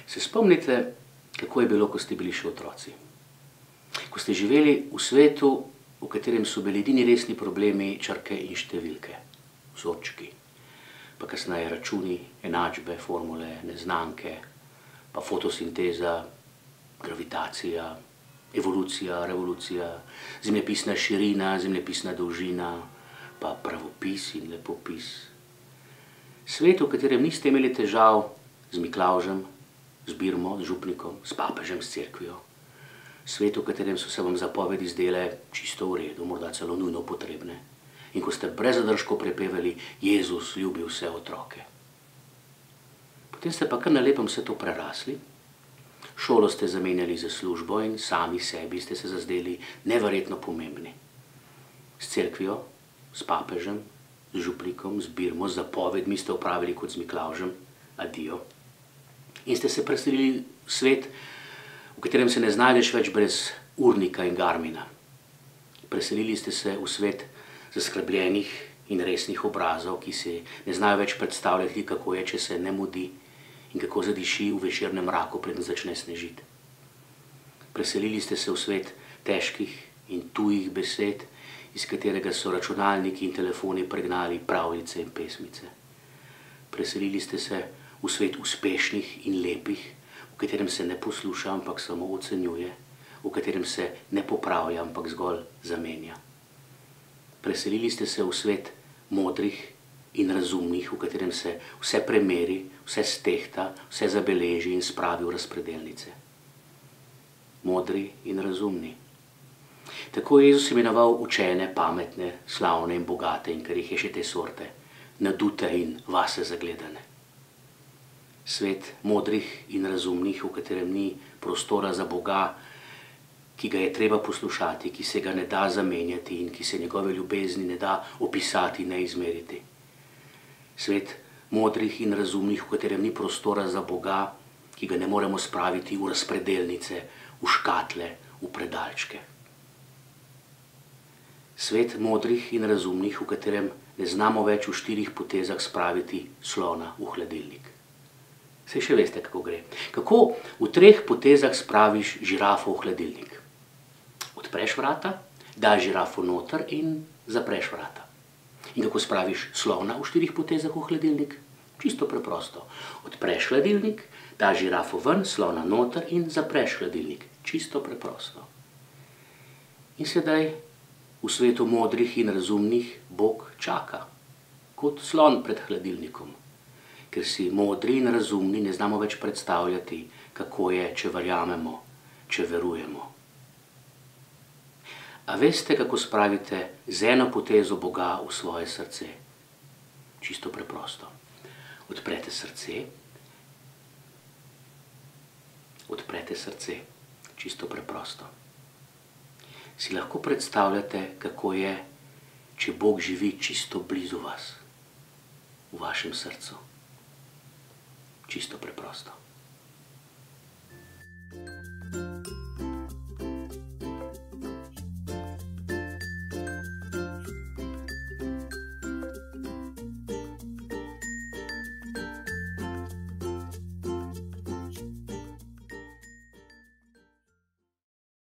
Se spomnite, kako je bilo, ko ste bili še otroci? Ko ste živeli v svetu, v katerem so bili edini resni problemi črke in številke, vzorčki, pa kasneje računi, enačbe, formule, neznanke, pa fotosinteza, gravitacija, evolucija, revolucija, zemljepisna širina, zemljepisna dolžina, pa pravopis in lepopis. Svet, v katerem niste imeli težav z Miklavžem, z Birmo, z župnikom, s papežem, s cerkvijo. Svet, v katerem so se vam zapovedi zdele čisto v redu, morda celo nujno potrebne. In ko ste brez zadržkov prepevali, Jezus ljubi vse otroke. Potem ste pa kar na lepem vse to prerasli, šolo ste zamenjali za službo in sami sebi ste se zazdeli neverjetno pomembni. S cerkvijo, s papežem, z župnikom, z Birmo, z zapovedmi ste opravili kot z Miklavžem, adijo. In ste se preselili v svet, v katerem se ne znajdeš več brez urnika in Garmina. Preselili ste se v svet zaskrbljenih in resnih obrazov, ki si ne znajo več predstavljati, kako je, če se ne mudi in kako zadiši v večernem mraku, preden začne snežiti. Preselili ste se v svet težkih in tujih besed, iz katerega so računalniki in telefoni pregnali pravljice in pesmice. Preselili ste se v svet uspešnih in lepih, v katerem se ne posluša, ampak samo ocenjuje, v katerem se ne popravlja, ampak zgolj zamenja. Preselili ste se v svet modrih in razumnih, v katerem se vse premeri, vse stehta, vse zabeleži in spravi v razpredelnice. Modri in razumni. Tako je Jezus imenoval učene, pametne, slavne in bogate, in ker jih je še te sorte, nadute in vase zagledane. Svet modrih in razumnih, v katerem ni prostora za Boga, ki ga je treba poslušati, ki se ga ne da zamenjati in ki se njegove ljubezni ne da opisati, ne izmeriti. Svet modrih in razumnih, v katerem ni prostora za Boga, ki ga ne moremo spraviti v razpredelnice, v škatle, v predalčke. Svet modrih in razumnih, v katerem ne znamo več v 4 potezah spraviti slona v hladilnik. Saj še veste, kako gre. Kako v 3 potezah spraviš žirafo v hladilnik? Odpreš vrata, daš žirafo noter in zapreš vrata. In kako spraviš slona v 4 potezah v hladilnik? Čisto preprosto. Odpreš hladilnik, daš žirafo ven, slona noter in zapreš hladilnik. Čisto preprosto. In sedaj v svetu modrih in razumnih Bog čaka, kot slon pred hladilnikom. Ker si modri in razumni ne znamo več predstavljati, kako je, če verjamemo, če verujemo. A veste, kako spravite z eno potezo Boga v svoje srce? Čisto preprosto. Odprete srce. Odprete srce. Čisto preprosto. Si lahko predstavljate, kako je, če Bog živi čisto blizu vas, v vašem srcu. Čisto preprosto.